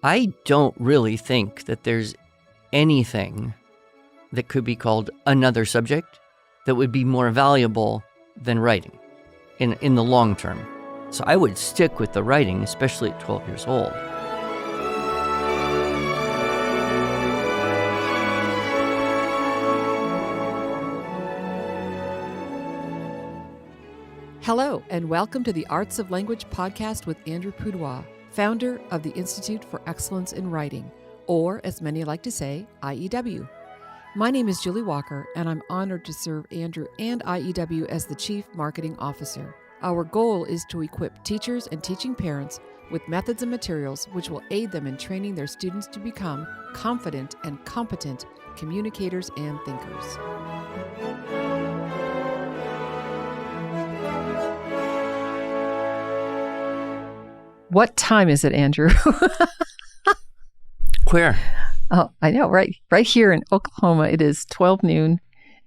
I don't really think that there's anything that could be called another subject that would be more valuable than writing in the long term. So I would stick with the writing, especially at 12 years old. Hello, and welcome to the Arts of Language podcast with Andrew Pudewa, founder of the Institute for Excellence in Writing, or as many like to say, IEW. My name is Julie Walker, and I'm honored to serve Andrew and IEW as the Chief Marketing Officer. Our goal is to equip teachers and teaching parents with methods and materials which will aid them in training their students to become confident and competent communicators and thinkers. What time is it, Andrew? Where? Oh, I know, right here in Oklahoma, it is 12 noon,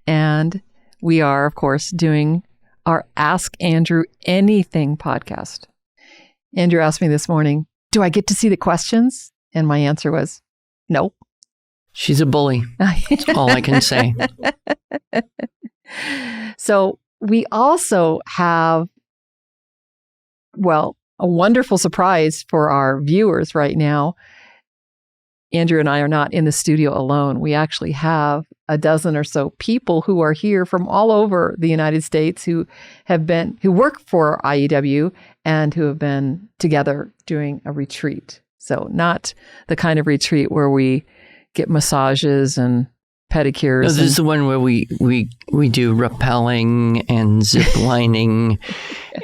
and we are, of course, doing our Ask Andrew Anything podcast. Andrew asked me this morning, do I get to see the questions? And my answer was, no. She's a bully. That's all I can say. So we also have, a wonderful surprise for our viewers right now. Andrew and I are not in the studio alone. We actually have a dozen or so people who are here from all over the United States who work for IEW and who have been together doing a retreat. So not the kind of retreat where we get massages and pedicures. No, this is the one where we do rappelling and zip lining,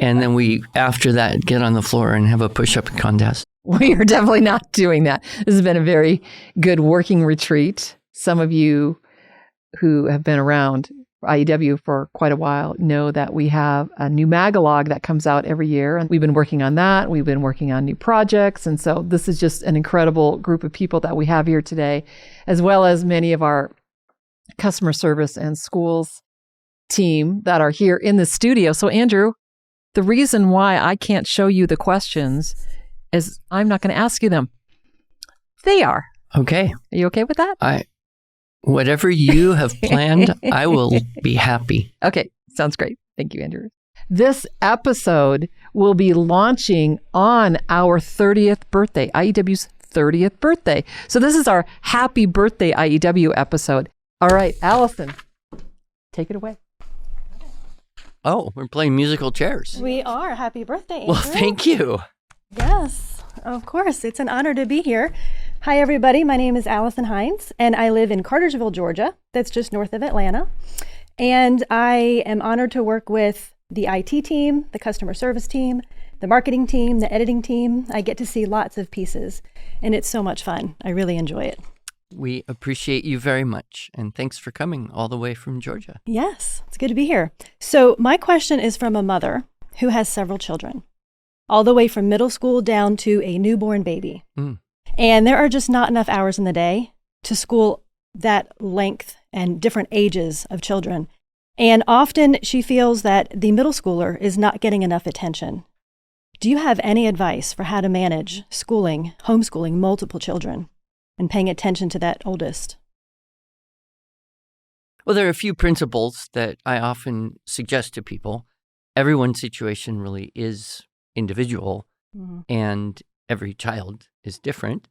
and then we, after that, get on the floor and have a push-up contest. We are definitely not doing that. This has been a very good working retreat. Some of you who have been around IEW for quite a while know that we have a new magalog that comes out every year, and we've been working on that. We've been working on new projects, and so this is just an incredible group of people that we have here today, as well as many of our customer service and schools team that are here in the studio. So Andrew, the reason why I can't show you the questions is I'm not going to ask you them. They are. Okay. Are you okay with that? Whatever you have planned, I will be happy. Okay. Sounds great. Thank you, Andrew. This episode will be launching on our 30th birthday, IEW's 30th birthday. So this is our happy birthday IEW episode. All right, Allison, take it away. Oh, we're playing musical chairs. We are. Happy birthday, Andrew. Well, thank you. Yes, of course. It's an honor to be here. Hi, everybody. My name is Allison Hines, and I live in Cartersville, Georgia. That's just north of Atlanta. And I am honored to work with the IT team, the customer service team, the marketing team, the editing team. I get to see lots of pieces, and it's so much fun. I really enjoy it. We appreciate you very much, and thanks for coming all the way from Georgia. Yes, it's good to be here. So my question is from a mother who has several children, all the way from middle school down to a newborn baby. And there are just not enough hours in the day to school that length and different ages of children. And often she feels that the middle schooler is not getting enough attention. Do you have any advice for how to manage homeschooling multiple children and paying attention to that oldest? Well, there are a few principles that I often suggest to people. Everyone's situation really is individual, and every child is different.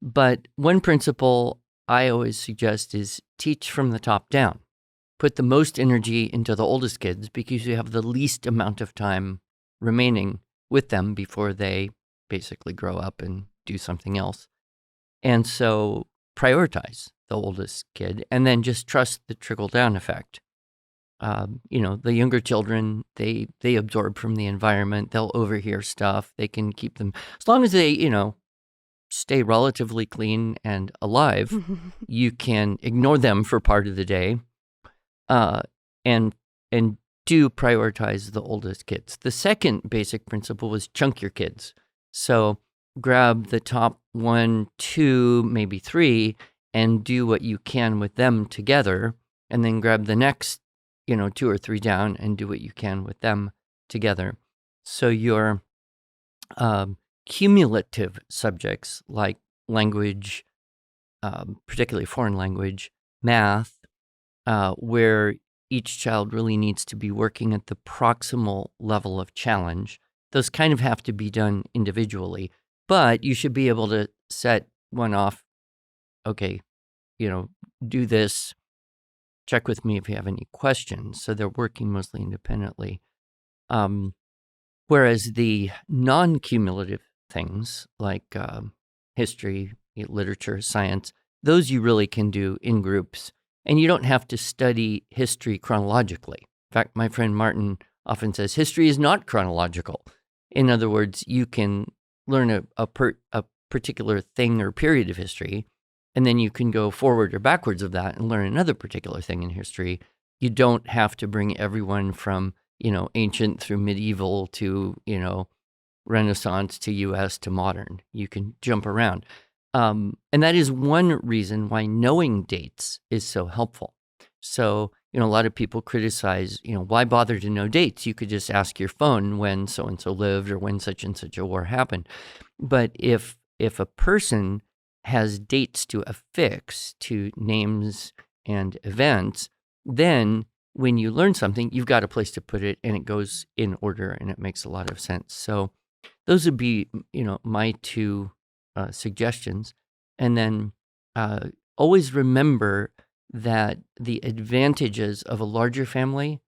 But one principle I always suggest is teach from the top down. Put the most energy into the oldest kids because you have the least amount of time remaining with them before they basically grow up and do something else. And so prioritize the oldest kid and then just trust the trickle-down effect. The younger children, they absorb from the environment. They'll overhear stuff. They can keep them, as long as they, stay relatively clean and alive, you can ignore them for part of the day and do prioritize the oldest kids. The second basic principle was chunk your kids. So grab the top 1, 2, maybe 3, and do what you can with them together, and then grab the next, 2 or 3 down and do what you can with them together. So you're cumulative subjects like language, particularly foreign language, math, where each child really needs to be working at the proximal level of challenge. Those kind of have to be done individually, but you should be able to set one off. Okay, do this. Check with me if you have any questions. So they're working mostly independently. Whereas the non-cumulative things like history, literature, science, those you really can do in groups. And you don't have to study history chronologically. In fact, my friend Martin often says history is not chronological. In other words, you can learn a particular thing or period of history, and then you can go forward or backwards of that and learn another particular thing in history. You don't have to bring everyone from, ancient through medieval to, Renaissance to US to modern. You can jump around. And that is one reason why knowing dates is so helpful. So, a lot of people criticize, why bother to know dates? You could just ask your phone when so-and-so lived or when such and such a war happened. But if a person has dates to affix to names and events, then when you learn something, you've got a place to put it and it goes in order and it makes a lot of sense. So those would be, my two suggestions. And then always remember that the advantages of a larger family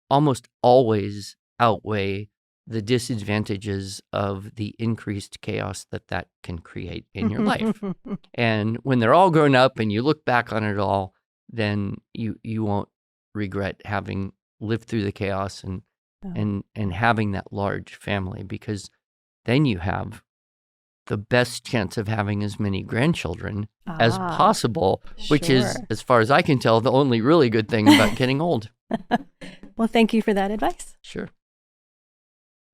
almost always outweigh the disadvantages of the increased chaos that can create in your life. And when they're all grown up and you look back on it all, then you won't regret having lived through the chaos and having that large family, because then you have the best chance of having as many grandchildren as possible, which is, as far as I can tell, the only really good thing about getting old. Well, thank you for that advice. Sure.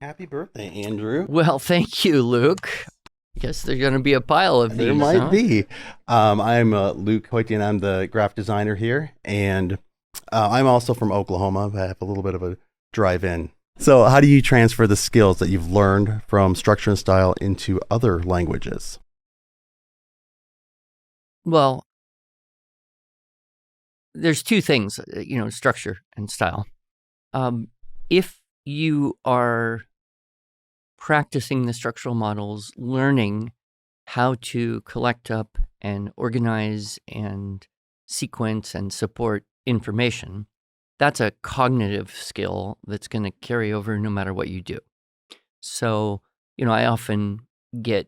Happy birthday, Andrew. Well, thank you, Luke. I guess there's going to be a pile of these. There might be. I'm Luke Hoyte, and I'm the graphic designer here. And I'm also from Oklahoma. I have a little bit of a drive-in. So how do you transfer the skills that you've learned from structure and style into other languages? Well, there's two things, structure and style. If you are practicing the structural models, learning how to collect up and organize and sequence and support information, that's a cognitive skill that's going to carry over no matter what you do. So, I often get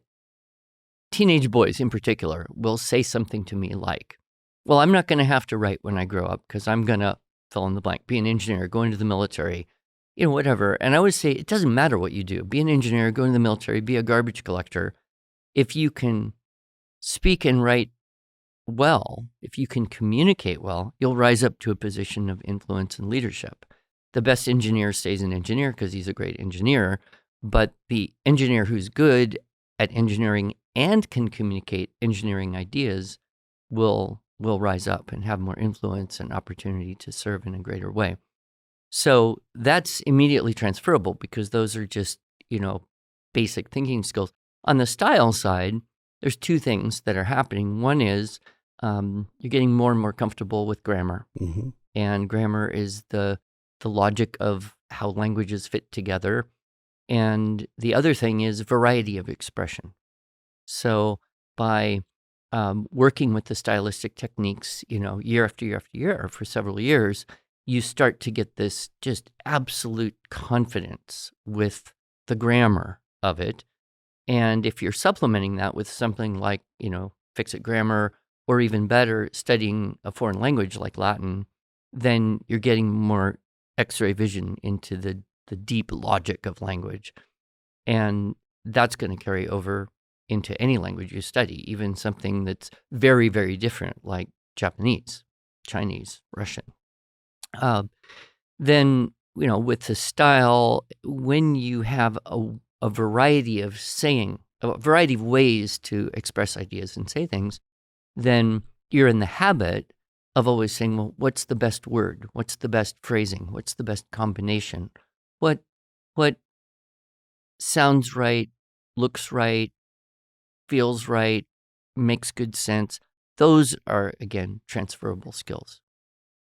teenage boys in particular will say something to me like, well, I'm not going to have to write when I grow up because I'm going to fill in the blank, be an engineer, go into the military, whatever. And I always say, it doesn't matter what you do. Be an engineer, go into the military, be a garbage collector. If you can speak and write well, if you can communicate well, you'll rise up to a position of influence and leadership. The best engineer stays an engineer because he's a great engineer, but the engineer who's good at engineering and can communicate engineering ideas will rise up and have more influence and opportunity to serve in a greater way. So that's immediately transferable because those are just, basic thinking skills. On the style side, there's two things that are happening. One is you're getting more and more comfortable with grammar. Mm-hmm. And grammar is the logic of how languages fit together. And the other thing is variety of expression. So by working with the stylistic techniques, year after year after year for several years, you start to get this just absolute confidence with the grammar of it. And if you're supplementing that with something like, fix-it grammar, or even better, studying a foreign language like Latin, then you're getting more X-ray vision into the deep logic of language. And that's going to carry over into any language you study, even something that's very, very different, like Japanese, Chinese, Russian. Then, with the style, when you have a variety of a variety of ways to express ideas and say things, then you're in the habit of always saying, well, what's the best word? What's the best phrasing? What's the best combination? What sounds right looks right, feels right, makes good sense. Those are, again, transferable skills.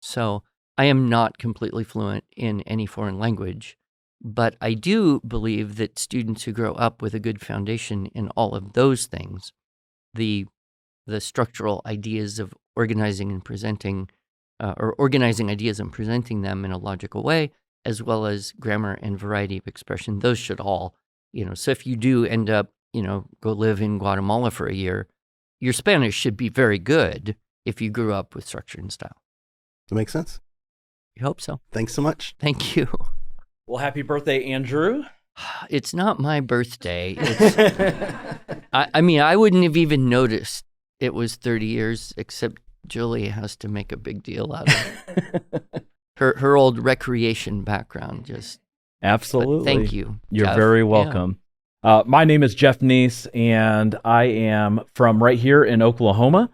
So I am not completely fluent in any foreign language, but I do believe that students who grow up with a good foundation in all of those things, the structural ideas of organizing and presenting, or organizing ideas and presenting them in a logical way, as well as grammar and variety of expression, those should all, so if you do end up, go live in Guatemala for a year, your Spanish should be very good if you grew up with structure and style. That makes sense. I hope so. Thanks so much. Thank you. Well, happy birthday, Andrew. It's not my birthday. I wouldn't have even noticed it was 30 years, except Julie has to make a big deal out of it. Her old recreation background just. Absolutely. Thank you. You're Jeff. very welcome. Yeah. My name is Jeff Neese, and I am from right here in Oklahoma.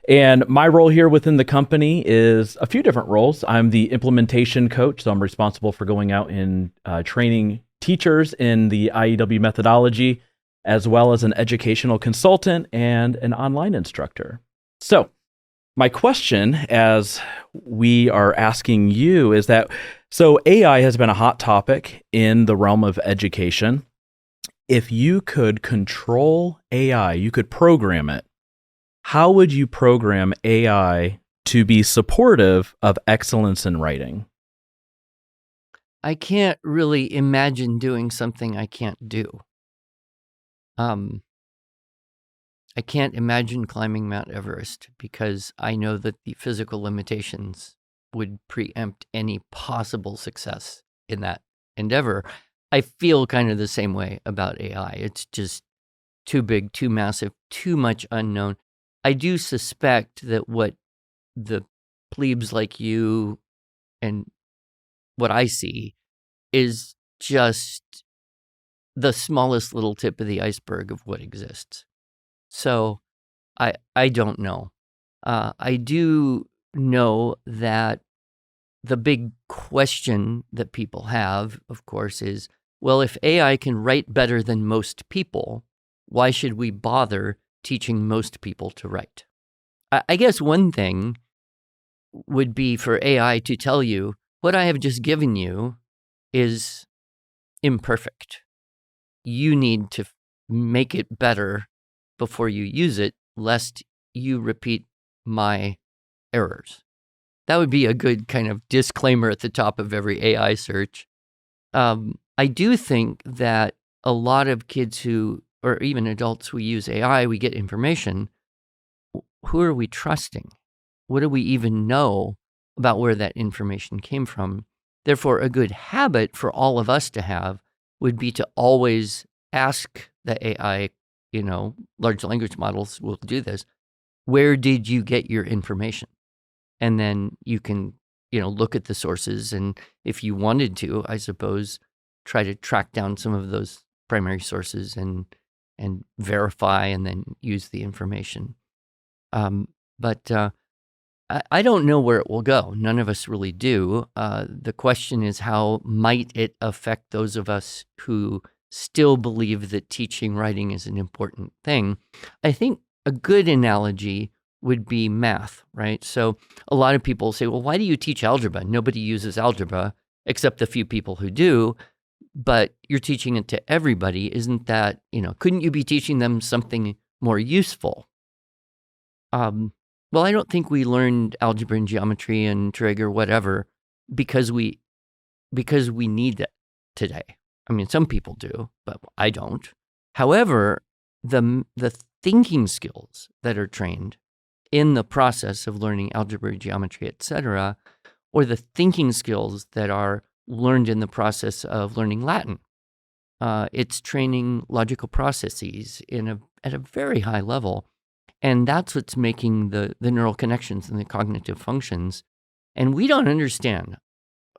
And my role here within the company is a few different roles. I'm the implementation coach, so I'm responsible for going out and training teachers in the IEW methodology, as well as an educational consultant and an online instructor. So my question, as we are asking you, is that, so AI has been a hot topic in the realm of education. If you could control AI, you could program it, how would you program AI to be supportive of excellence in writing? I can't really imagine doing something I can't do. I can't imagine climbing Mount Everest because I know that the physical limitations would preempt any possible success in that endeavor. I feel kind of the same way about AI. It's just too big, too massive, too much unknown. I do suspect that what the plebes like you and what I see is just the smallest little tip of the iceberg of what exists. So I don't know. I do know that the big question that people have, of course, is, well, if AI can write better than most people, why should we bother teaching most people to write? I guess one thing would be for AI to tell you, what I have just given you is imperfect. You need to make it better before you use it, lest you repeat my errors. That would be a good kind of disclaimer at the top of every AI search. I do think that a lot of kids who, or even adults who use AI, we get information. Who are we trusting? What do we even know about where that information came from? Therefore, a good habit for all of us to have would be to always ask the AI, large language models will do this. Where did you get your information? And then you can, look at the sources. And if you wanted to, I suppose, try to track down some of those primary sources and verify and then use the information. But I don't know where it will go. None of us really do. The question is, how might it affect those of us who still believe that teaching writing is an important thing? I think a good analogy would be math, right? So a lot of people say, well, why do you teach algebra? Nobody uses algebra except the few people who do, but you're teaching it to everybody. Isn't that, couldn't you be teaching them something more useful? Well, I don't think we learned algebra and geometry and trig or whatever because we need it today. I mean, some people do, but I don't. However, the thinking skills that are trained in the process of learning algebra, geometry, etc., or the thinking skills that are learned in the process of learning Latin, it's training logical processes at a very high level. And that's what's making the neural connections and the cognitive functions. And we don't understand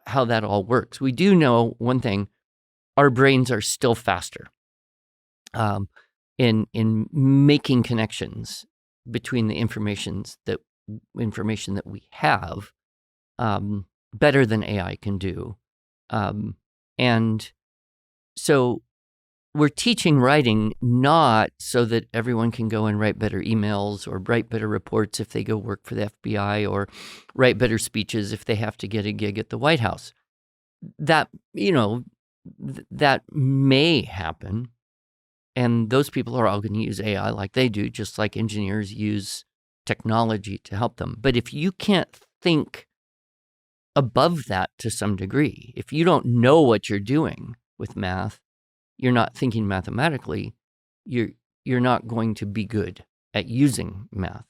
how that all works. We do know one thing: our brains are still faster in making connections between the information that we have, better than AI can do. And so we're teaching writing not so that everyone can go and write better emails or write better reports if they go work for the FBI or write better speeches if they have to get a gig at the White House. That, that may happen. And those people are all going to use AI like they do, just like engineers use technology to help them. But if you can't think above that to some degree, if you don't know what you're doing with math, you're not thinking mathematically, you're not going to be good at using math.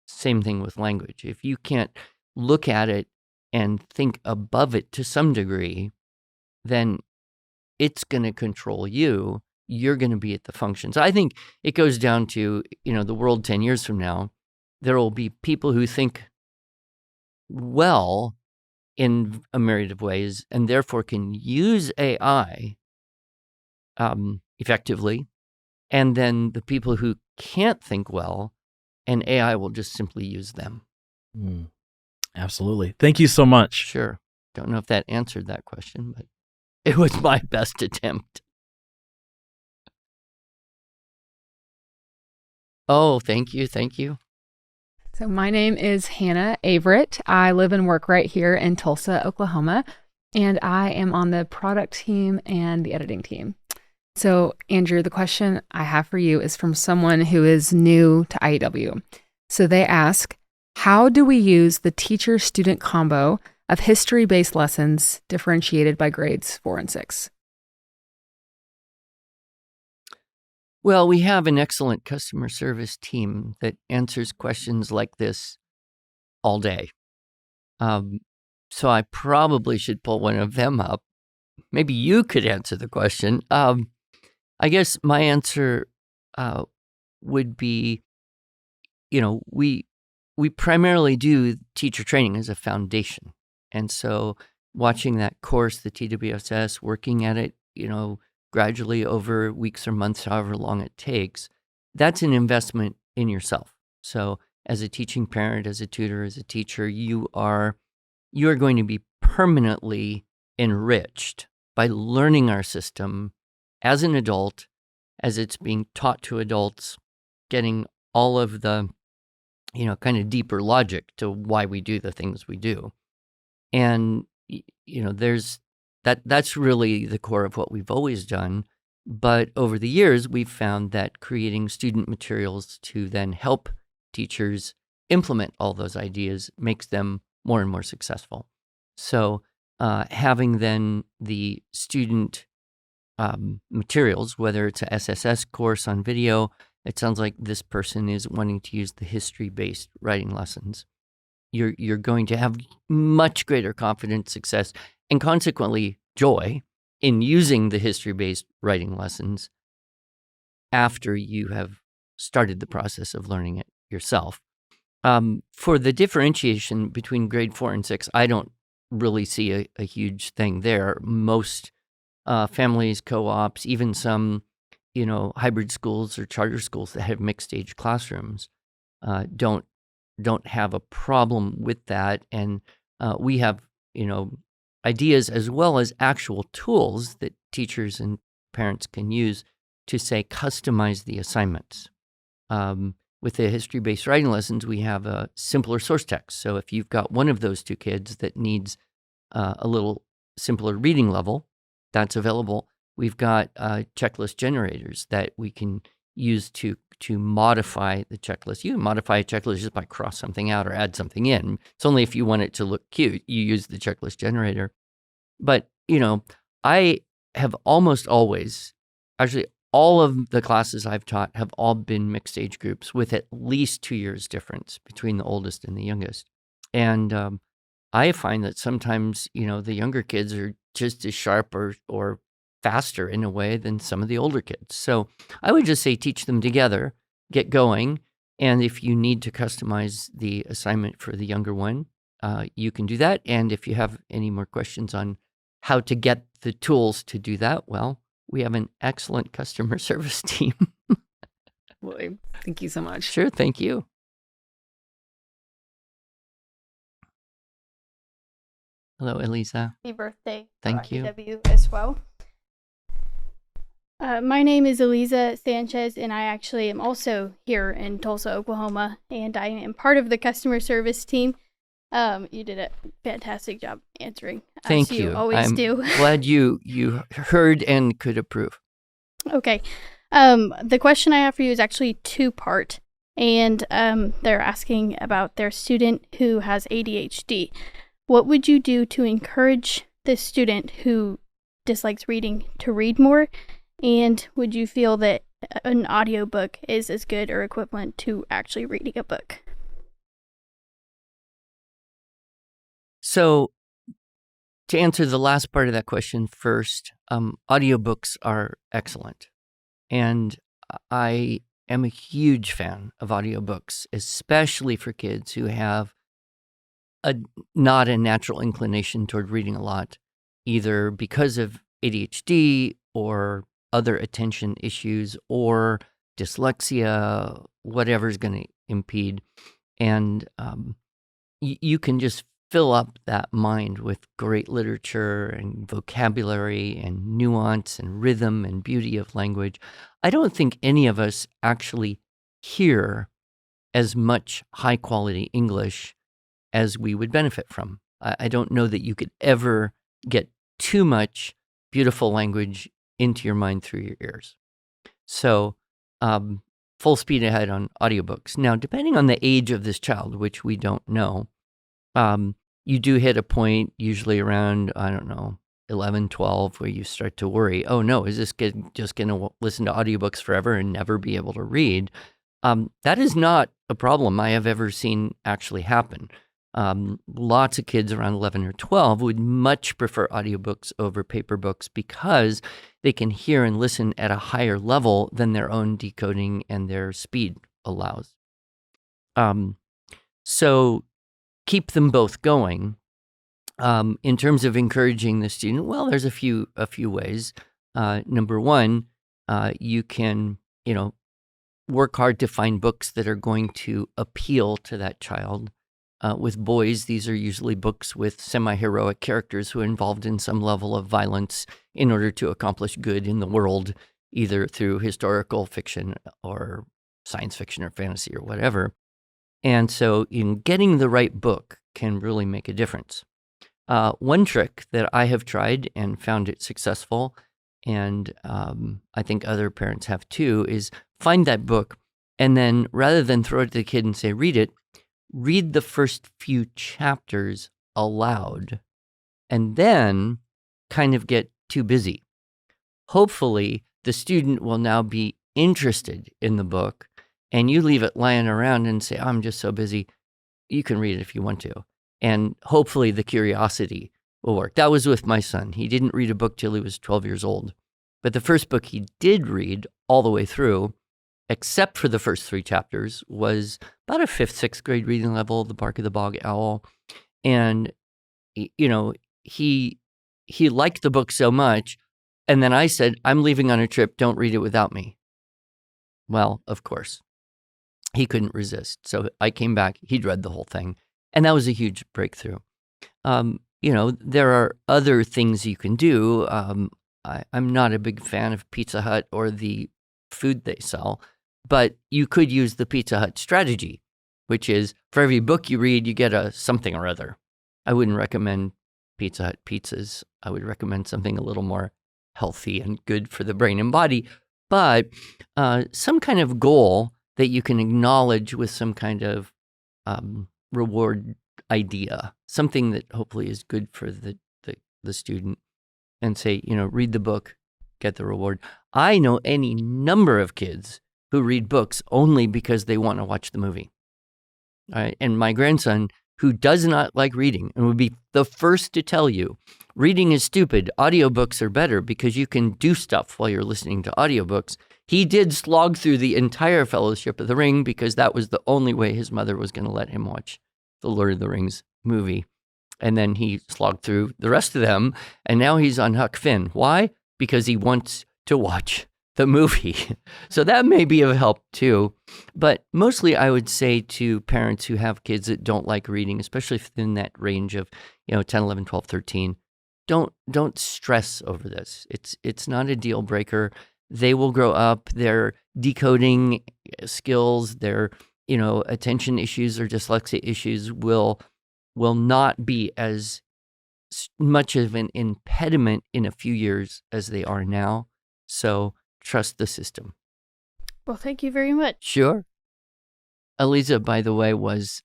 Same thing with language. If you can't look at it and think above it to some degree, then it's going to control you. You're going to be at the functions. I think it goes down to, the world 10 years from now, there will be people who think well in a myriad of ways and therefore can use AI effectively. And then the people who can't think well, and AI will just simply use them. Absolutely. Thank you so much. Sure. Don't know if that answered that question, but it was my best attempt. Oh, thank you. Thank you. So my name is Hannah Averett. I live and work right here in Tulsa, Oklahoma, and I am on the product team and the editing team. So Andrew, the question I have for you is from someone who is new to IEW. So they ask, how do we use the teacher-student combo of history-based lessons differentiated by grades 4 and 6? Well, we have an excellent customer service team that answers questions like this all day. So I probably should pull one of them up. Maybe you could answer the question. I guess my answer would be, we primarily do teacher training as a foundation. And so watching that course, the TWSS, working at it, gradually over weeks or months, however long it takes, that's an investment in yourself. So as a teaching parent, as a tutor, as a teacher, you are going to be permanently enriched by learning our system as an adult, as it's being taught to adults, getting all of the, kind of deeper logic to why we do the things we do. And, that's really the core of what we've always done. But over the years, we've found that creating student materials to then help teachers implement all those ideas makes them more and more successful. So having then the student materials, whether it's a SSS course on video, it sounds like this person is wanting to use the history-based writing lessons. You're going to have much greater confidence, success, and consequently joy in using the history-based writing lessons after you have started the process of learning it yourself. For the differentiation between grade 4 and 6, I don't really see a huge thing there. Most families, co-ops, even some, hybrid schools or charter schools that have mixed age classrooms don't have a problem with that. And we have, ideas as well as actual tools that teachers and parents can use to, say, customize the assignments. With the history-based writing lessons, we have a simpler source text. So if you've got one of those two kids that needs a little simpler reading level, that's available. We've got checklist generators that we can use to modify the checklist. You can modify a checklist just by cross something out or add something in. It's only if you want it to look cute, you use the checklist generator. But, I have almost always, actually all of the classes I've taught have all been mixed age groups with at least 2 years difference between the oldest and the youngest. And I find that sometimes, the younger kids are just as sharp or faster in a way than some of the older kids. So I would just say teach them together, get going. And if you need to customize the assignment for the younger one, you can do that. And if you have any more questions on how to get the tools to do that, well, we have an excellent customer service team. Well, thank you so much. Sure, thank you. Hello, Elisa. Happy birthday. Thank you. IEW as well. My name is Eliza Sanchez, and I actually am also here in Tulsa, Oklahoma, and I am part of the customer service team. You did a fantastic job answering. Thank as you. You always I'm do. glad you heard and could approve. Okay. The question I have for you is actually two-part, and they're asking about their student who has ADHD. What would you do to encourage this student who dislikes reading to read more? And would you feel that an audiobook is as good or equivalent to actually reading a book? So, to answer the last part of that question first, audiobooks are excellent. And I am a huge fan of audiobooks, especially for kids who have not a natural inclination toward reading a lot, either because of ADHD or other attention issues or dyslexia, whatever's going to impede. And you can just fill up that mind with great literature and vocabulary and nuance and rhythm and beauty of language. I don't think any of us actually hear as much high quality English as we would benefit from. I don't know that you could ever get too much beautiful language into your mind through your ears. So full speed ahead on audiobooks. Now, depending on the age of this child, which we don't know, you do hit a point usually around, 11, 12, where you start to worry, oh no, is this kid just going to listen to audiobooks forever and never be able to read? That is not a problem I have ever seen actually happen. Lots of kids around 11 or 12 would much prefer audiobooks over paper books because they can hear and listen at a higher level than their own decoding and their speed allows. So keep them both going. In terms of encouraging the student, well, there's a few ways. Number one, you can, work hard to find books that are going to appeal to that child. With boys, these are usually books with semi-heroic characters who are involved in some level of violence in order to accomplish good in the world, either through historical fiction or science fiction or fantasy or whatever. And so in getting the right book can really make a difference. One trick that I have tried and found it successful, and I think other parents have too, is find that book and then rather than throw it to the kid and say, read it, read the first few chapters aloud and then kind of get too busy. Hopefully, the student will now be interested in the book and you leave it lying around and say, I'm just so busy. You can read it if you want to. And hopefully the curiosity will work. That was with my son. He didn't read a book till he was 12 years old. But the first book he did read all the way through, except for the first 3 chapters, was about a 5th, 6th grade reading level, The Bark of the Bog Owl. And, he liked the book so much. And then I said, I'm leaving on a trip. Don't read it without me. Well, of course, he couldn't resist. So I came back. He'd read the whole thing. And that was a huge breakthrough. There are other things you can do. I'm not a big fan of Pizza Hut or the food they sell, but you could use the Pizza Hut strategy, which is for every book you read, you get a something or other. I wouldn't recommend Pizza Hut pizzas. I would recommend something a little more healthy and good for the brain and body, but some kind of goal that you can acknowledge with some kind of reward idea, something that hopefully is good for the student, and say, read the book, get the reward. I know any number of kids who read books only because they want to watch the movie. All right? And my grandson, who does not like reading and would be the first to tell you, reading is stupid. Audiobooks are better because you can do stuff while you're listening to audiobooks. He did slog through the entire Fellowship of the Ring because that was the only way his mother was going to let him watch the Lord of the Rings movie. And then he slogged through the rest of them, and now he's on Huck Finn. Why? Because he wants to watch the movie. So that may be of help too. But mostly I would say to parents who have kids that don't like reading, especially within that range of 10, 11, 12, 13, don't stress over this. It's not a deal breaker. they will grow up, their decoding skills, their, attention issues or dyslexia issues will not be as much of an impediment in a few years as they are now. So trust the system. Well, thank you very much. Sure. Eliza, by the way, was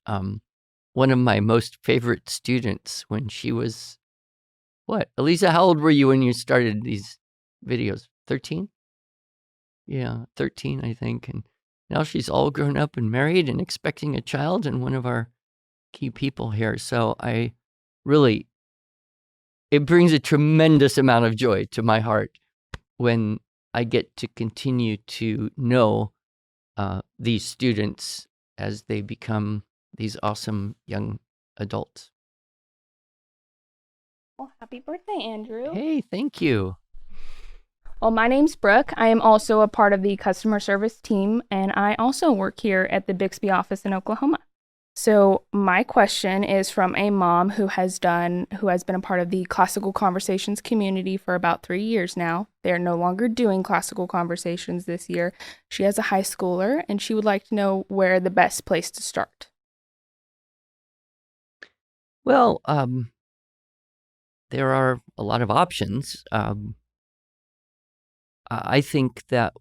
one of my most favorite students when she was, what? Eliza, how old were you when you started these videos? 13? Yeah, 13, I think. And now she's all grown up and married and expecting a child and one of our key people here. So it brings a tremendous amount of joy to my heart when I get to continue to know these students as they become these awesome young adults. Well, happy birthday, Andrew. Hey, thank you. Well, my name's Brooke. I am also a part of the customer service team, and I also work here at the Bixby office in Oklahoma. So my question is from a mom who has been a part of the Classical Conversations community for about 3 years now. They are no longer doing Classical Conversations this year. She has a high schooler, and she would like to know where the best place to start. Well, there are a lot of options. I think that,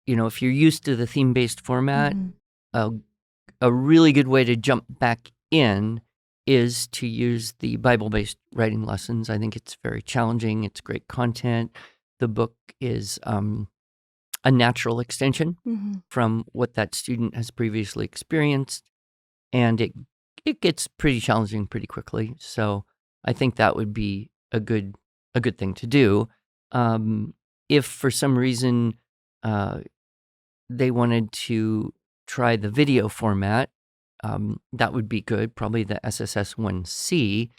if you're used to the theme-based format, a really good way to jump back in is to use the Bible-based writing lessons. I think it's very challenging. It's great content. The book is a natural extension from what that student has previously experienced, and it gets pretty challenging pretty quickly. So I think that would be a good thing to do. If for some reason they wanted to try the video format, that would be good, probably the SSS1C.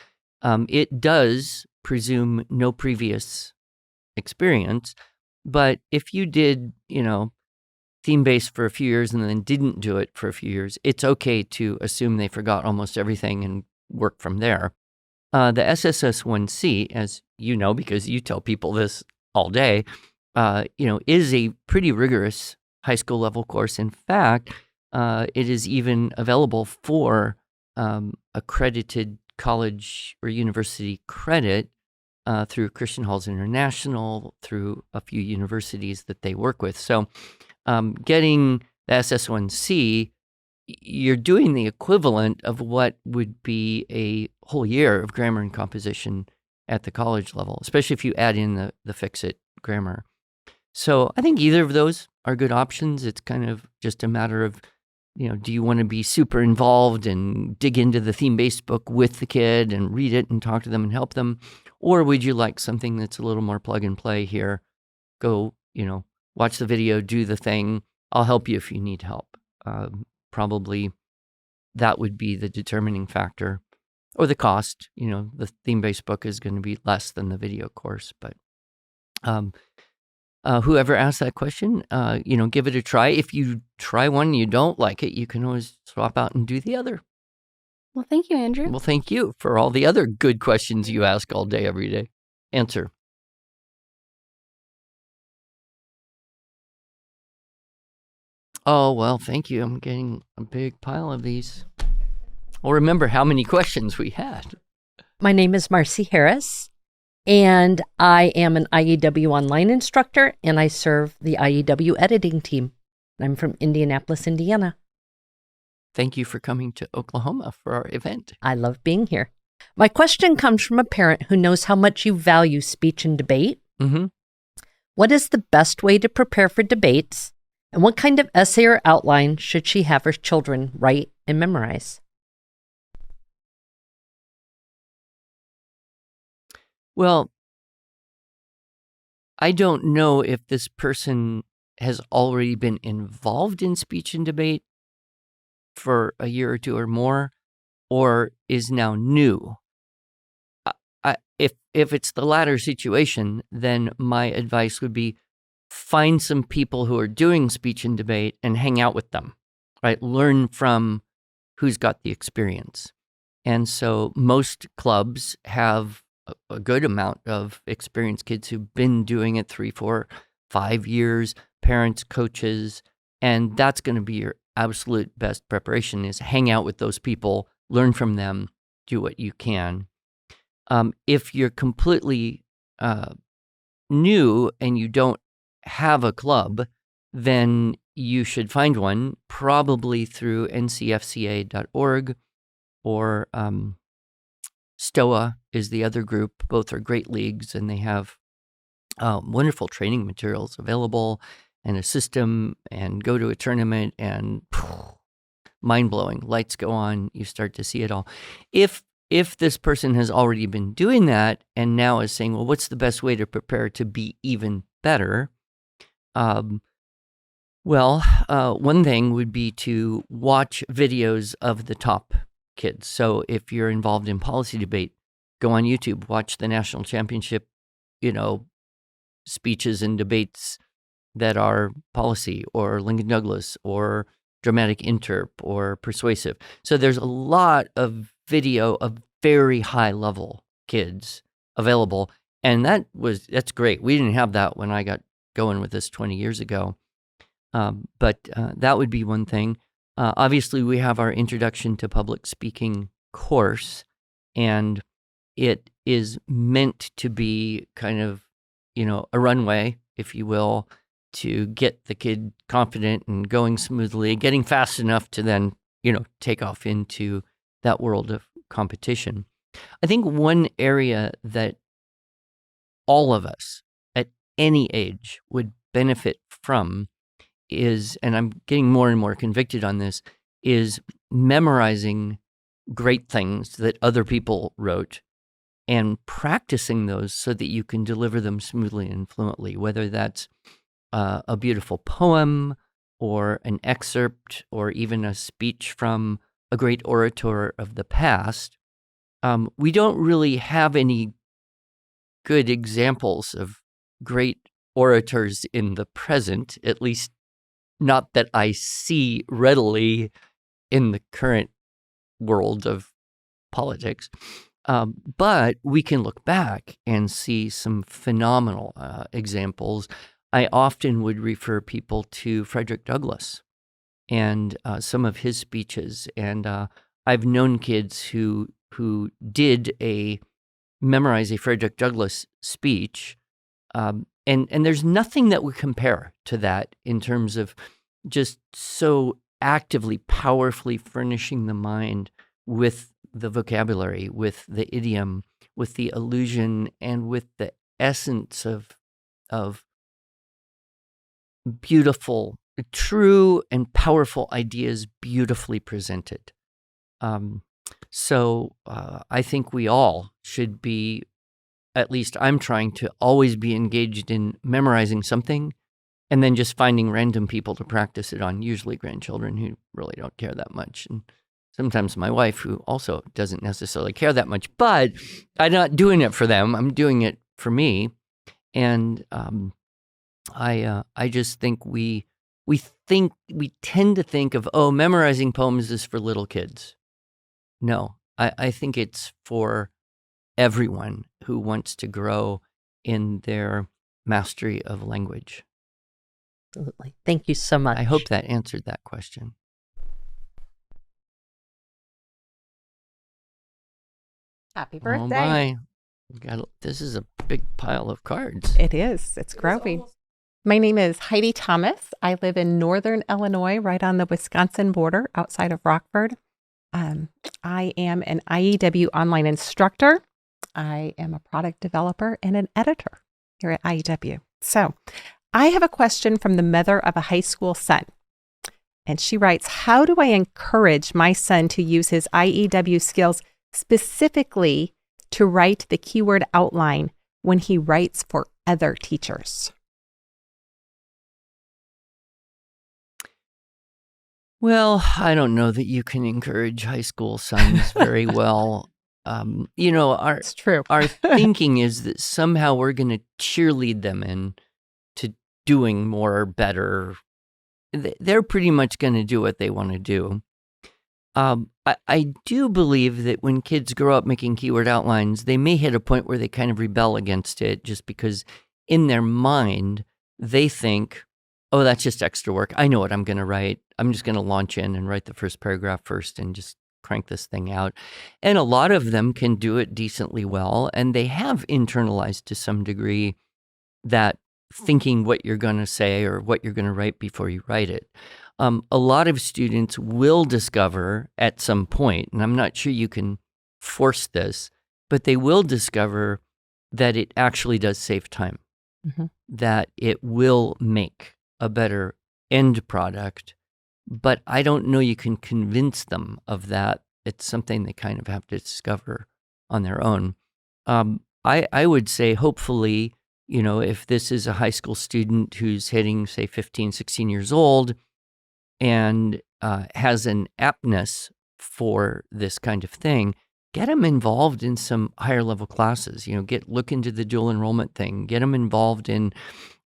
It does presume no previous experience, but if you did, theme-based for a few years and then didn't do it for a few years, it's okay to assume they forgot almost everything and work from there. The SSS1C, as you know, because you tell people this all day, is a pretty rigorous high school level course. In fact, it is even available for accredited college or university credit through Christian Halls International, through a few universities that they work with. So getting the SS1C, you're doing the equivalent of what would be a whole year of grammar and composition at the college level, especially if you add in the fix-it grammar. So I think either of those are good options. It's kind of just a matter of, do you want to be super involved and dig into the theme-based book with the kid and read it and talk to them and help them? Or would you like something that's a little more plug and play here? Go, watch the video, do the thing. I'll help you if you need help. Probably that would be the determining factor. Or the cost. The theme-based book is going to be less than the video course. But whoever asked that question, give it a try. If you try one and you don't like it, you can always swap out and do the other. Well, thank you, Andrew. Well, thank you for all the other good questions you ask all day, every day. Answer. Oh, well, thank you. I'm getting a big pile of these. Well, remember how many questions we had. My name is Marcy Harris, and I am an IEW online instructor, and I serve the IEW editing team. I'm from Indianapolis, Indiana. Thank you for coming to Oklahoma for our event. I love being here. My question comes from a parent who knows how much you value speech and debate. What is the best way to prepare for debates, and what kind of essay or outline should she have her children write and memorize? Well, I don't know if this person has already been involved in speech and debate for a year or two or more, or is now new. If it's the latter situation, then my advice would be find some people who are doing speech and debate and hang out with them, right? Learn from who's got the experience. And so most clubs have a good amount of experienced kids who've been doing it 3, 4, 5 years, parents, coaches, and that's going to be your absolute best preparation is hang out with those people, learn from them, do what you can. If you're completely new and you don't have a club, then you should find one, probably through ncfca.org or STOA is the other group. Both are great leagues, and they have wonderful training materials available and a system, and go to a tournament and mind-blowing. Lights go on. You start to see it all. If this person has already been doing that and now is saying, well, what's the best way to prepare to be even better? One thing would be to watch videos of the top kids. So if you're involved in policy debate, go on YouTube, watch the national championship, speeches and debates that are policy or Lincoln Douglas or dramatic interp or persuasive. So there's a lot of video of very high level kids available. And that's great. We didn't have that when I got going with this 20 years ago. But that would be one thing. Obviously, we have our Introduction to Public Speaking course, and it is meant to be kind of, a runway, if you will, to get the kid confident and going smoothly, getting fast enough to then, take off into that world of competition. I think one area that all of us at any age would benefit from is, and I'm getting more and more convicted on this, is memorizing great things that other people wrote and practicing those so that you can deliver them smoothly and fluently, whether that's a beautiful poem or an excerpt or even a speech from a great orator of the past. We don't really have any good examples of great orators in the present, at least not that I see readily in the current world of politics. But we can look back and see some phenomenal examples. I often would refer people to Frederick Douglass and some of his speeches. And I've known kids who did memorize a Frederick Douglass speech. And there's nothing that would compare to that in terms of just so actively, powerfully furnishing the mind with the vocabulary, with the idiom, with the allusion, and with the essence of beautiful, true and powerful ideas beautifully presented. So I think we all should be, at least I'm trying to always be engaged in memorizing something and then just finding random people to practice it on, usually grandchildren who really don't care that much. And sometimes my wife, who also doesn't necessarily care that much, but I'm not doing it for them. I'm doing it for me. And I just think we tend to think of, memorizing poems is for little kids. No, I think it's for everyone who wants to grow in their mastery of language. Absolutely. Thank you so much. I hope that answered that question. Happy birthday. Oh my. This is a big pile of cards. It is. It's growing. My name is Heidi Thomas. I live in northern Illinois, right on the Wisconsin border outside of Rockford. I am an IEW online instructor. I am a product developer and an editor here at IEW. So I have a question from the mother of a high school son. And she writes, how do I encourage my son to use his IEW skills specifically to write the keyword outline when he writes for other teachers? Well, I don't know that you can encourage high school sons very well. It's true. Our thinking is that somehow we're going to cheerlead them into doing more, better. They're pretty much going to do what they want to do. I do believe that when kids grow up making keyword outlines, they may hit a point where they kind of rebel against it just because in their mind, they think, oh, that's just extra work. I know what I'm going to write. I'm just going to launch in and write the first paragraph first and just crank this thing out. And a lot of them can do it decently well. And they have internalized to some degree that thinking what you're going to say or what you're going to write before you write it. A lot of students will discover at some point, and I'm not sure you can force this, but they will discover that it actually does save time, that it will make a better end product. But I don't know you can convince them of that. It's something they kind of have to discover on their own. I would say hopefully, if this is a high school student who's hitting, say, 15, 16 years old and has an aptness for this kind of thing, get them involved in some higher level classes. Look into the dual enrollment thing. Get them involved in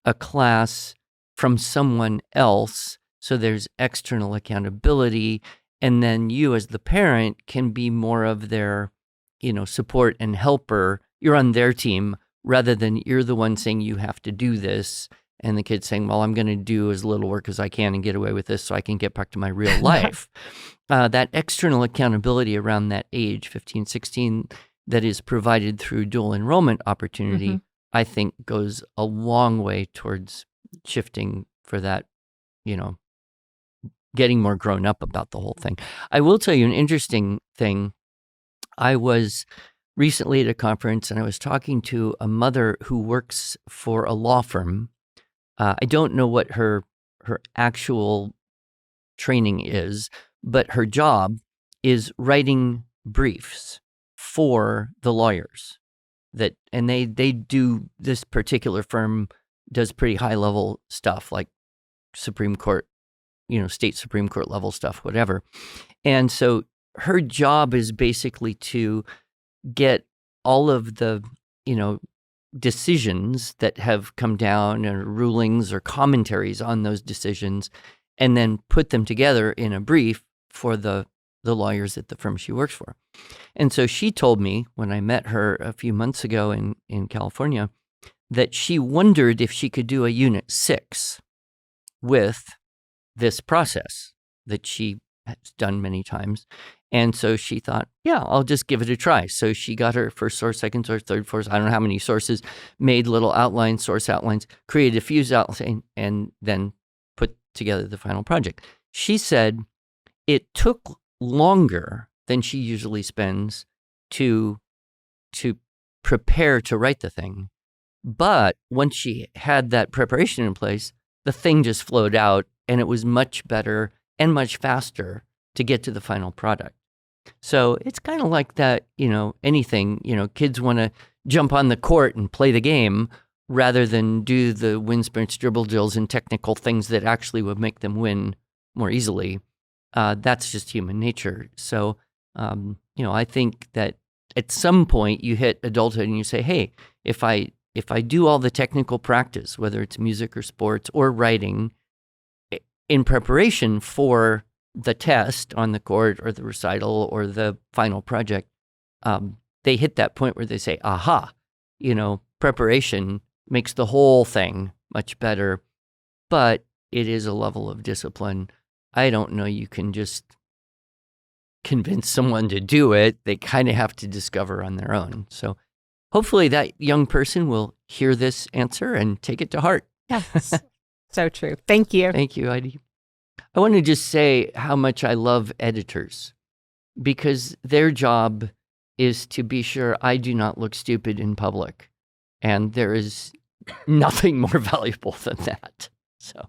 a class from someone else so there's external accountability. And then you as the parent can be more of their, support and helper. You're on their team rather than you're the one saying you have to do this. And the kid's saying, well, I'm going to do as little work as I can and get away with this so I can get back to my real life. That external accountability around that age, 15, 16, that is provided through dual enrollment opportunity, I think goes a long way towards shifting for that, getting more grown up about the whole thing. I will tell you an interesting thing. I was recently at a conference and I was talking to a mother who works for a law firm. I don't know what her actual training is, but her job is writing briefs for the lawyers and they do, this particular firm does pretty high level stuff like Supreme Court, state Supreme Court level stuff, whatever. And so her job is basically to get all of the, decisions that have come down or rulings or commentaries on those decisions and then put them together in a brief for the lawyers at the firm she works for. And so she told me when I met her a few months ago in California that she wondered if she could do a Unit 6 with this process that she has done many times. And so she thought, yeah, I'll just give it a try. So she got her first source, second source, third source, I don't know how many sources, made little outlines, source outlines, created a few outlines, and then put together the final project. She said it took longer than she usually spends to prepare to write the thing. But once she had that preparation in place, the thing just flowed out and it was much better and much faster to get to the final product. So it's kind of like that, anything, kids want to jump on the court and play the game rather than do the wind sprints, dribble drills, and technical things that actually would make them win more easily. That's just human nature. So, I think that at some point you hit adulthood and you say, hey, if I do all the technical practice, whether it's music or sports or writing, in preparation for the test on the court or the recital or the final project, they hit that point where they say, aha, preparation makes the whole thing much better, but it is a level of discipline. I don't know you can just convince someone to do it. They kind of have to discover on their own. So hopefully that young person will hear this answer and take it to heart. Yes. So true. Thank you. Thank you, Heidi. I want to just say how much I love editors because their job is to be sure I do not look stupid in public. And there is nothing more valuable than that. So,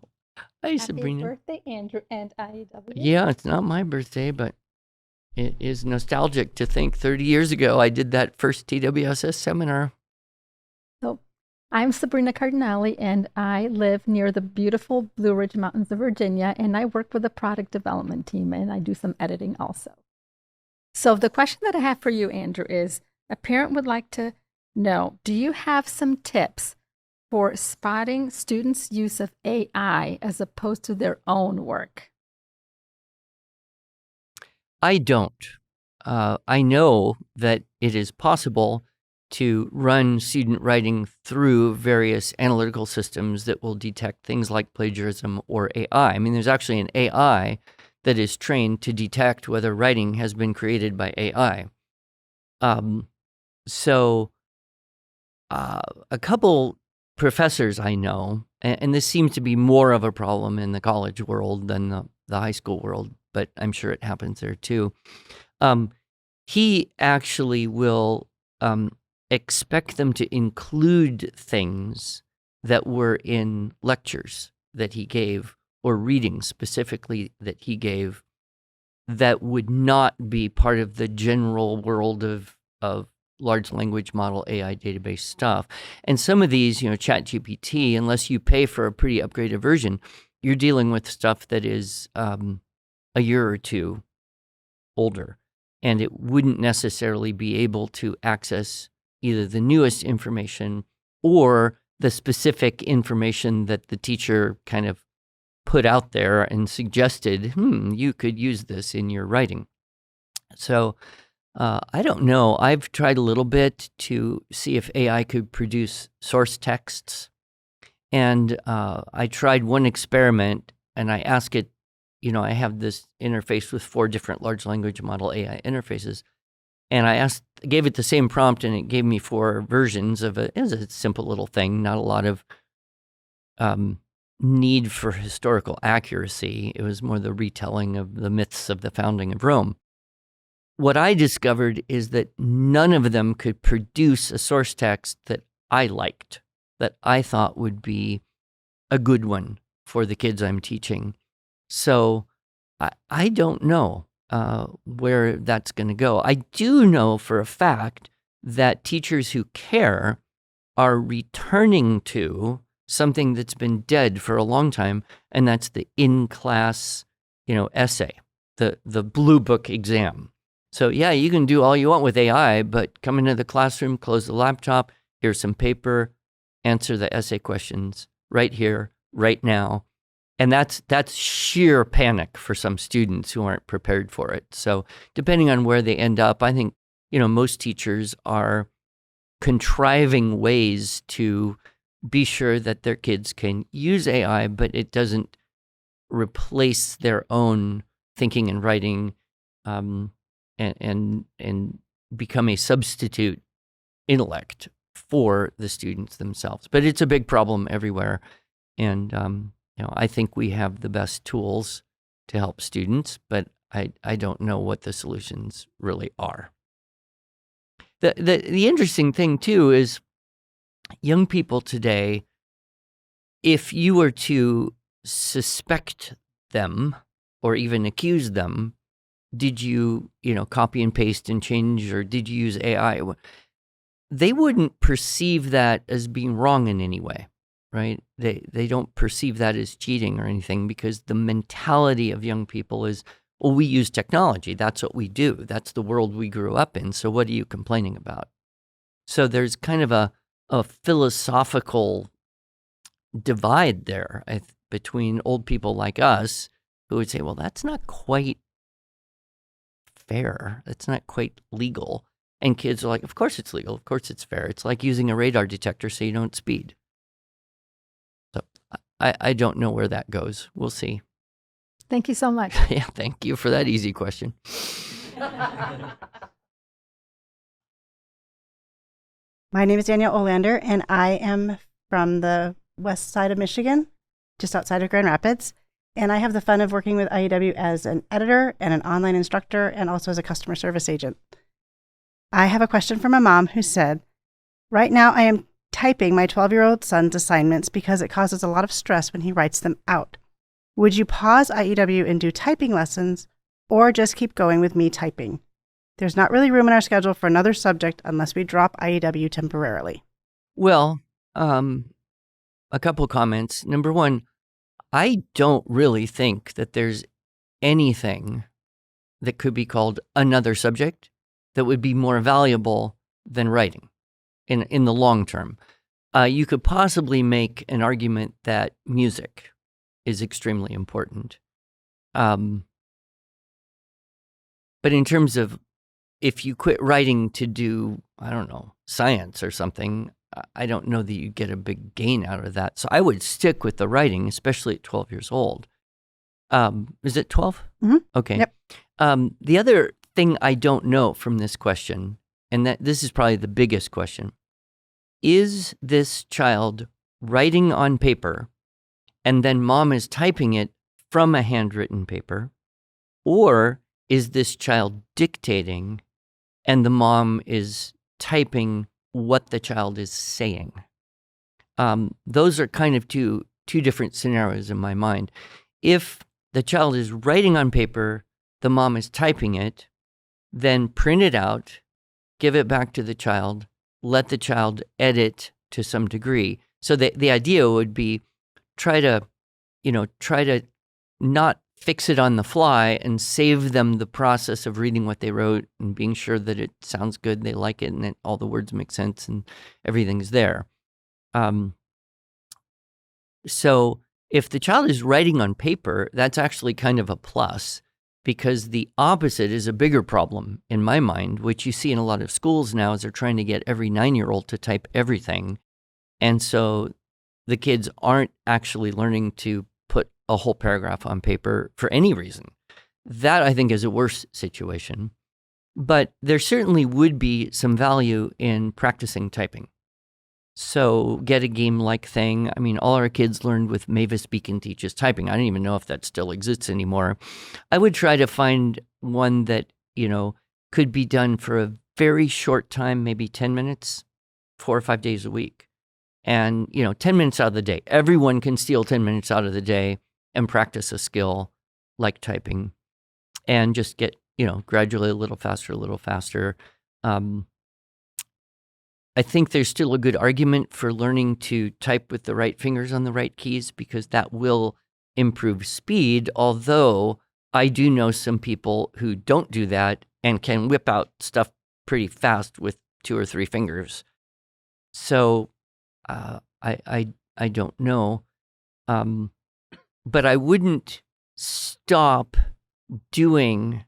hi, Sabrina. Happy birthday, Andrew and IEW. Yeah, it's not my birthday, but it is nostalgic to think 30 years ago I did that first TWSS seminar. So, I'm Sabrina Cardinale, and I live near the beautiful Blue Ridge Mountains of Virginia, and I work with the product development team, and I do some editing also. So the question that I have for you, Andrew, is a parent would like to know, do you have some tips for spotting students' use of AI as opposed to their own work? I don't. I know that it is possible to run student writing through various analytical systems that will detect things like plagiarism or AI. I mean, there's actually an AI that is trained to detect whether writing has been created by AI. A couple professors I know, and this seems to be more of a problem in the college world than the high school world, but I'm sure it happens there too. He actually will expect them to include things that were in lectures that he gave or readings specifically that he gave that would not be part of the general world of large language model AI database stuff. And some of these, ChatGPT, unless you pay for a pretty upgraded version, you're dealing with stuff that is a year or two older, and it wouldn't necessarily be able to access either the newest information or the specific information that the teacher kind of put out there and suggested, you could use this in your writing. So I don't know. I've tried a little bit to see if AI could produce source texts. And I tried one experiment, and I asked it, I have this interface with 4 different large language model AI interfaces. And I gave it the same prompt, and it gave me 4 versions of it. It was a simple little thing, not a lot of need for historical accuracy. It was more the retelling of the myths of the founding of Rome. What I discovered is that none of them could produce a source text that I liked, that I thought would be a good one for the kids I'm teaching. So I don't know where that's going to go. I do know for a fact that teachers who care are returning to something that's been dead for a long time, and that's the in-class, essay, the blue book exam. So yeah, you can do all you want with AI, but come into the classroom, close the laptop, here's some paper, answer the essay questions right here, right now. And that's sheer panic for some students who aren't prepared for it. So depending on where they end up, I think, most teachers are contriving ways to be sure that their kids can use AI, but it doesn't replace their own thinking and writing, and become a substitute intellect for the students themselves. But it's a big problem everywhere. And, I think we have the best tools to help students, but I don't know what the solutions really are. The interesting thing, too, is young people today, if you were to suspect them or even accuse them, did you, copy and paste and change, or did you use AI? They wouldn't perceive that as being wrong in any way, right? They don't perceive that as cheating or anything, because the mentality of young people is, well, we use technology. That's what we do. That's the world we grew up in. So what are you complaining about? So there's kind of a philosophical divide there between old people like us who would say, well, that's not quite fair. That's not quite legal. And kids are like, of course it's legal. Of course it's fair. It's like using a radar detector so you don't speed. So I don't know where that goes. We'll see. Thank you so much. Yeah, thank you for that easy question. My name is Danielle Olander, and I am from the west side of Michigan, just outside of Grand Rapids. And I have the fun of working with IEW as an editor and an online instructor, and also as a customer service agent. I have a question from a mom who said, right now I am typing my 12-year-old son's assignments because it causes a lot of stress when he writes them out. Would you pause IEW and do typing lessons, or just keep going with me typing? There's not really room in our schedule for another subject unless we drop IEW temporarily. Well, a couple comments. Number one, I don't really think that there's anything that could be called another subject that would be more valuable than writing in the long term. You could possibly make an argument that music is extremely important. But in terms of if you quit writing to do, I don't know, science or something, I don't know that you get a big gain out of that. So I would stick with the writing, especially at 12 years old. Is it 12? Mm-hmm. Okay. Yep. The other thing I don't know from this question, and that this is probably the biggest question, is this child writing on paper and then mom is typing it from a handwritten paper? Or is this child dictating and the mom is typing what the child is saying? Those are kind of two different scenarios in my mind. If the child is writing on paper, the mom is typing it, then print it out, give it back to the child, let the child edit to some degree. So the idea would be try to not fix it on the fly and save them the process of reading what they wrote and being sure that it sounds good, they like it, and that all the words make sense and everything's there. So if the child is writing on paper, that's actually kind of a plus, because the opposite is a bigger problem in my mind, which you see in a lot of schools now, is they're trying to get every 9-year-old to type everything. And so the kids aren't actually learning to put a whole paragraph on paper for any reason. That, I think, is a worse situation. But there certainly would be some value in practicing typing. So get a game-like thing. I mean, all our kids learned with Mavis Beacon Teaches Typing. I don't even know if that still exists anymore. I would try to find one that, could be done for a very short time, maybe 10 minutes, 4 or 5 days a week. And, 10 minutes out of the day. Everyone can steal 10 minutes out of the day and practice a skill like typing and just get, gradually a little faster. I think there's still a good argument for learning to type with the right fingers on the right keys, because that will improve speed, although I do know some people who don't do that and can whip out stuff pretty fast with 2 or 3 fingers. So I don't know. But I wouldn't stop doing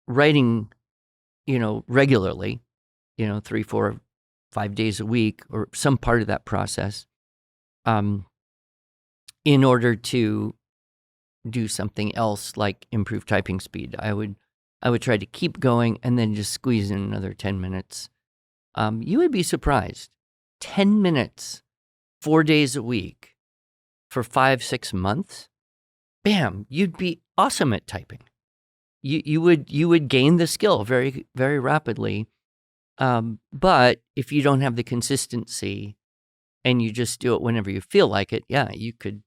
writing, regularly, 3, 4, 5 days a week, or some part of that process, in order to do something else like improve typing speed. I would try to keep going and then just squeeze in another 10 minutes. You would be surprised. 10 minutes, 4 days a week for 5-6 months, bam, you'd be awesome at typing. You would gain the skill very, very rapidly. But if you don't have the consistency and you just do it whenever you feel like it, yeah, you could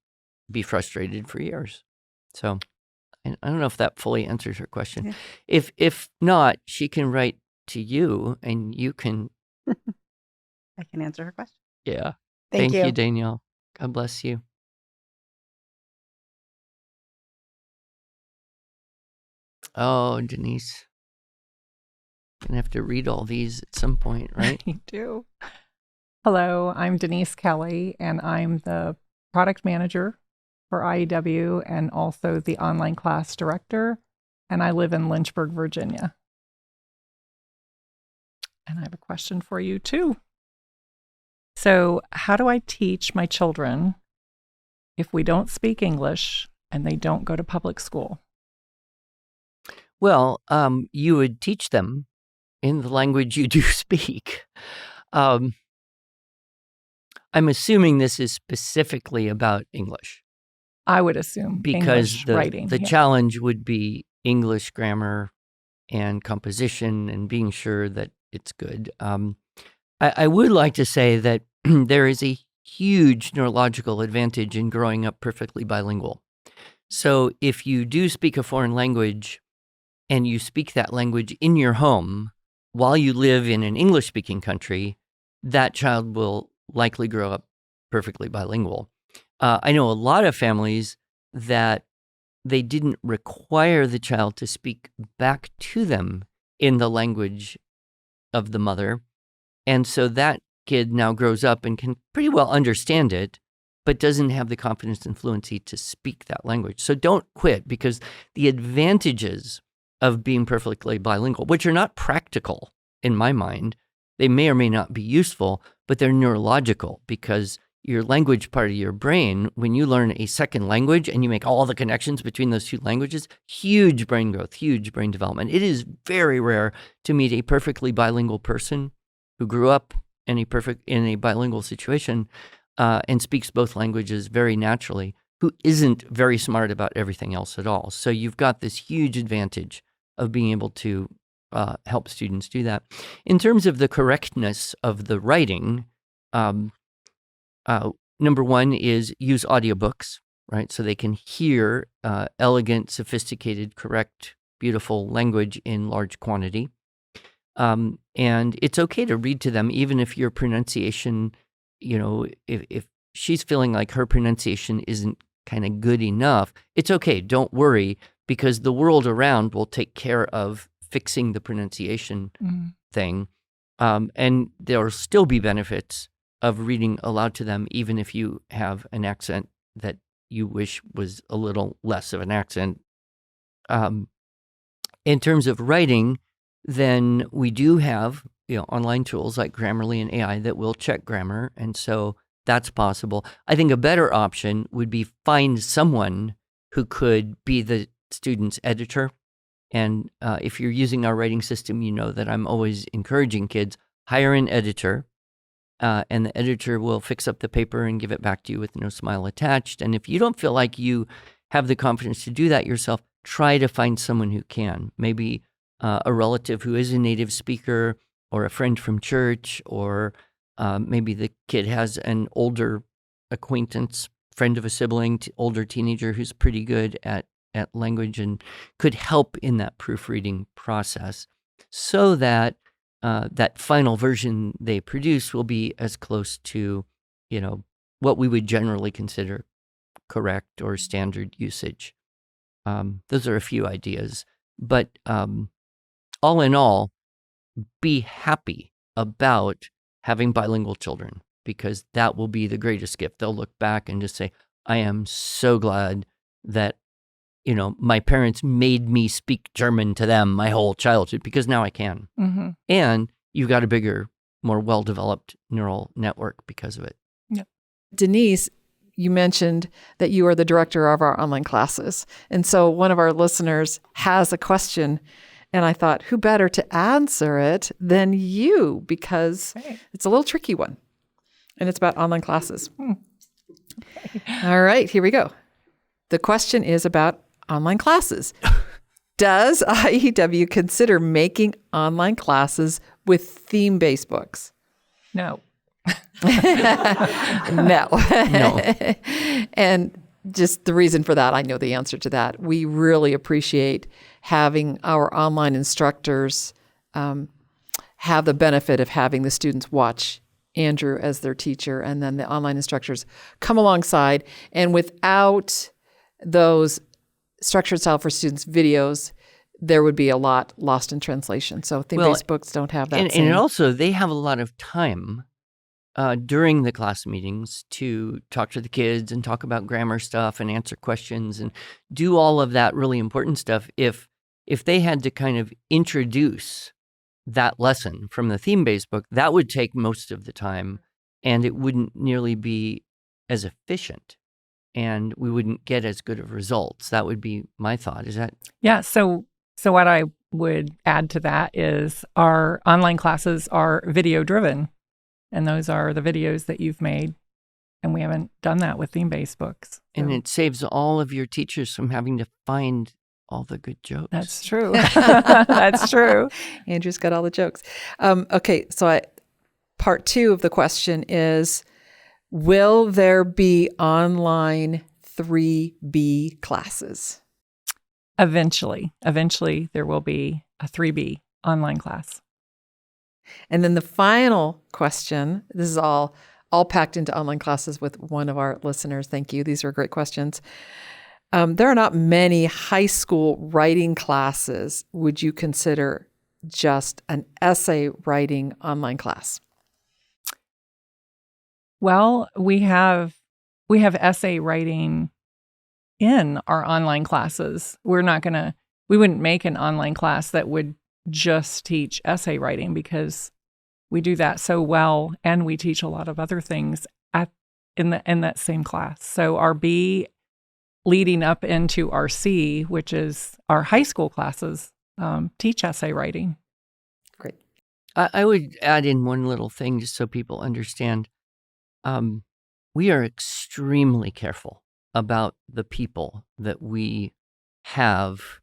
be frustrated for years. So I don't know if that fully answers her question. Yeah. If not, she can write to you and you can. I can answer her question. Yeah. Thank you, Danielle. God bless you. Oh, Denise. I'm going to have to read all these at some point, right? You do. Hello, I'm Denise Kelly, and I'm the product manager for IEW and also the online class director, and I live in Lynchburg, Virginia. And I have a question for you, too. So, how do I teach my children if we don't speak English and they don't go to public school? Well, you would teach them in the language you do speak. I'm assuming this is specifically about English. I would assume because English writing. The challenge would be English grammar and composition and being sure that it's good. I would like to say that there is a huge neurological advantage in growing up perfectly bilingual. So if you do speak a foreign language and you speak that language in your home while you live in an English-speaking country, that child will likely grow up perfectly bilingual. I know a lot of families that they didn't require the child to speak back to them in the language of the mother. And so that kid now grows up and can pretty well understand it, but doesn't have the confidence and fluency to speak that language. So don't quit, because the advantages of being perfectly bilingual, which are not practical in my mind. They may or may not be useful, but they're neurological because your language part of your brain, when you learn a second language and you make all the connections between those two languages, huge brain growth, huge brain development. It is very rare to meet a perfectly bilingual person who grew up in a bilingual situation and speaks both languages very naturally, who isn't very smart about everything else at all. So you've got this huge advantage of being able to help students do that. In terms of the correctness of the writing, number one is use audiobooks, right? So they can hear elegant, sophisticated, correct, beautiful language in large quantity. And it's okay to read to them, even if your pronunciation, if she's feeling like her pronunciation isn't kind of good enough, it's okay. Don't worry, because the world around will take care of fixing the pronunciation thing. And there'll still be benefits of reading aloud to them, even if you have an accent that you wish was a little less of an accent. In terms of writing, then we do have online tools like Grammarly and AI that will check grammar, and so that's possible. I think a better option would be find someone who could be the student's editor. And if you're using our writing system, you know that I'm always encouraging kids, hire an editor, and the editor will fix up the paper and give it back to you with no smile attached. And if you don't feel like you have the confidence to do that yourself, try to find someone who can. Maybe a relative who is a native speaker, or a friend from church, or maybe the kid has an older acquaintance, friend of a sibling, older teenager who's pretty good at language and could help in that proofreading process, so that that final version they produce will be as close to, what we would generally consider correct or standard usage. Those are a few ideas, but all in all, be happy about having bilingual children, because that will be the greatest gift. They'll look back and just say, I am so glad that, my parents made me speak German to them my whole childhood, because now I can. Mm-hmm. And you've got a bigger, more well-developed neural network because of it. Yep. Denise, you mentioned that you are the director of our online classes. And so one of our listeners has a question, and I thought, who better to answer it than you, because it's a little tricky one. And it's about online classes. Okay. All right, here we go. The question is about online classes. Does IEW consider making online classes with theme-based books? No. No. And just the reason for that, I know the answer to that. We really appreciate having our online instructors have the benefit of having the students watch Andrew as their teacher, and then the online instructors come alongside. And without those structured style for students videos, there would be a lot lost in translation. So theme-based books don't have that. And also, they have a lot of time during the class meetings to talk to the kids and talk about grammar stuff and answer questions and do all of that really important stuff. If they had to kind of introduce that lesson from the theme-based book, that would take most of the time, and it wouldn't nearly be as efficient, and we wouldn't get as good of results. That would be my thought. Is that? Yeah. So what I would add to that is our online classes are video driven, and those are the videos that you've made. And we haven't done that with theme-based books. So. And it saves all of your teachers from having to find all the good jokes. That's true. That's true. Andrew's got all the jokes. Okay, so part 2 of the question is, will there be online 3B classes? Eventually there will be a 3B online class. And then the final question, this is all packed into online classes with one of our listeners. Thank you. These are great questions. There are not many high school writing classes. Would you consider just an essay writing online class? Well, we have essay writing in our online classes. We're not going to we wouldn't make an online class that would just teach essay writing, because we do that so well, and we teach a lot of other things in that same class. So our B leading up into our C, which is our high school classes, teach essay writing. Great. I would add in one little thing just so people understand. We are extremely careful about the people that we have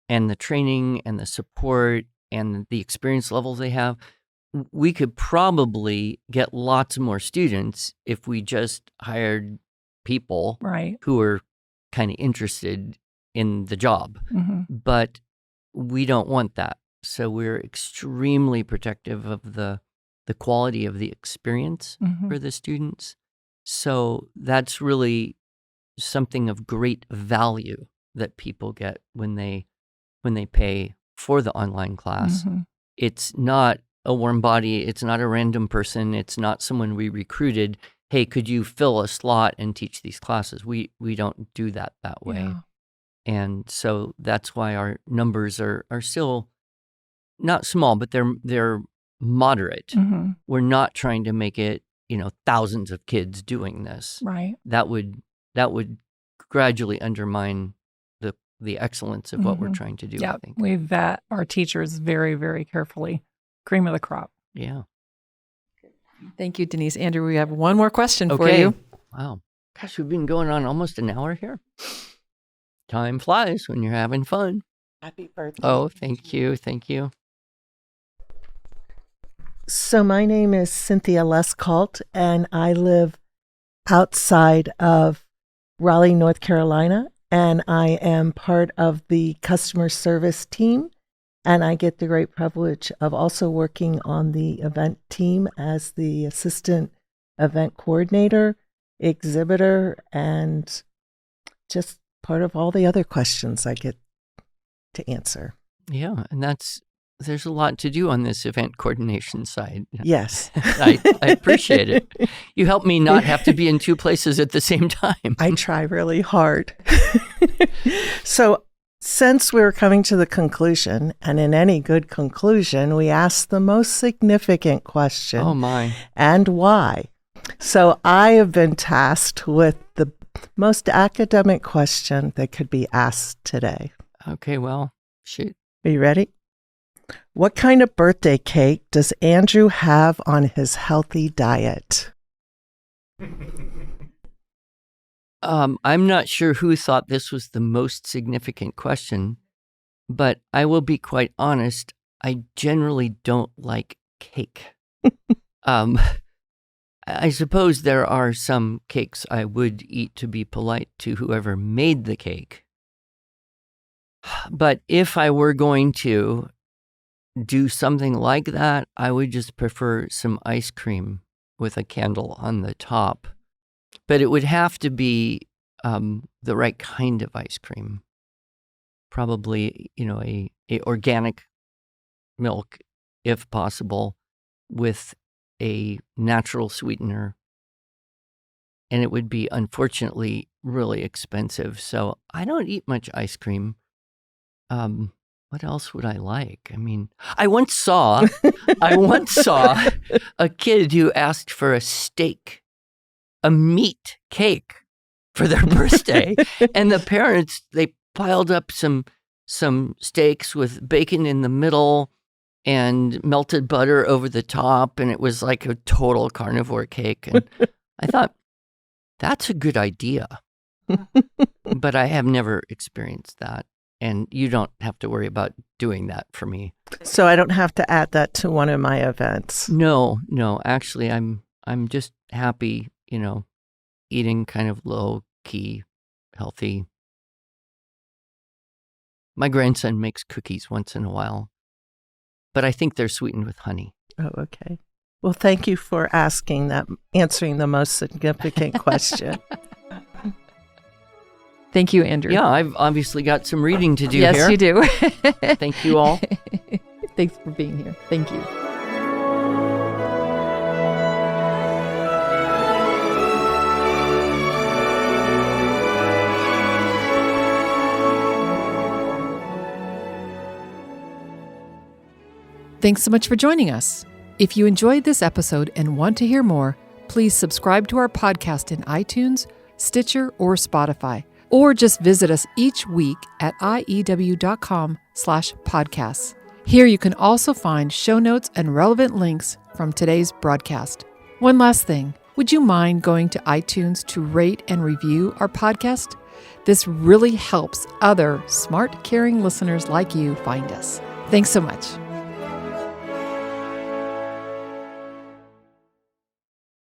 and the training and the support and the experience levels they have. We could probably get lots more students if we just hired people who are kind of interested in the job. But we don't want that. So we're extremely protective of the quality of the experience for the students. So that's really something of great value that people get when they pay for the online class. It's not a warm body. It's not a random person. It's not someone we recruited. Hey, could you fill a slot and teach these classes? We don't do that way. Yeah. And so that's why our numbers are still not small, but they're moderate. We're not trying to make it, thousands of kids doing this. Right. That would gradually undermine the excellence of what we're trying to do. Yeah, I think we vet our teachers very, very carefully. Cream of the crop. Yeah. Thank you, Denise. Andrew, we have one more question for you. Wow. Gosh, we've been going on almost an hour here. Time flies when you're having fun. Happy birthday. Oh, thank you. Thank you. So my name is Cynthia Lescalt, and I live outside of Raleigh, North Carolina, and I am part of the customer service team, and I get the great privilege of also working on the event team as the assistant event coordinator, exhibitor, and just part of all the other questions I get to answer. Yeah, and there's a lot to do on this event coordination side. Yes. I appreciate it. You help me not have to be in two places at the same time. I try really hard. So since we're coming to the conclusion, and in any good conclusion, we ask the most significant question. Oh, my. And why. So I have been tasked with the most academic question that could be asked today. Okay, well, shoot. Are you ready? What kind of birthday cake does Andrew have on his healthy diet? I'm not sure who thought this was the most significant question, but I will be quite honest. I generally don't like cake. I suppose there are some cakes I would eat to be polite to whoever made the cake. But if I were going to do something like that, I would just prefer some ice cream with a candle on the top. But it would have to be the right kind of ice cream. Probably, a organic milk, if possible, with a natural sweetener. And it would be, unfortunately, really expensive. So I don't eat much ice cream. What else would I like? I mean, I once saw a kid who asked for a steak, a meat cake for their birthday. And the parents, they piled up some steaks with bacon in the middle and melted butter over the top. And it was like a total carnivore cake. And I thought, that's a good idea. But I have never experienced that. And you don't have to worry about doing that for me. So I don't have to add that to one of my events. No. Actually, I'm just happy, eating kind of low key, healthy. My grandson makes cookies once in a while, but I think they're sweetened with honey. Oh, okay. Well, thank you for answering the most significant question. Thank you, Andrew. Yeah, I've obviously got some reading to do here. Yes, you do. Thank you all. Thanks for being here. Thank you. Thanks so much for joining us. If you enjoyed this episode and want to hear more, please subscribe to our podcast in iTunes, Stitcher, or Spotify, or just visit us each week at iew.com/podcasts. Here you can also find show notes and relevant links from today's broadcast. One last thing, would you mind going to iTunes to rate and review our podcast? This really helps other smart, caring listeners like you find us. Thanks so much.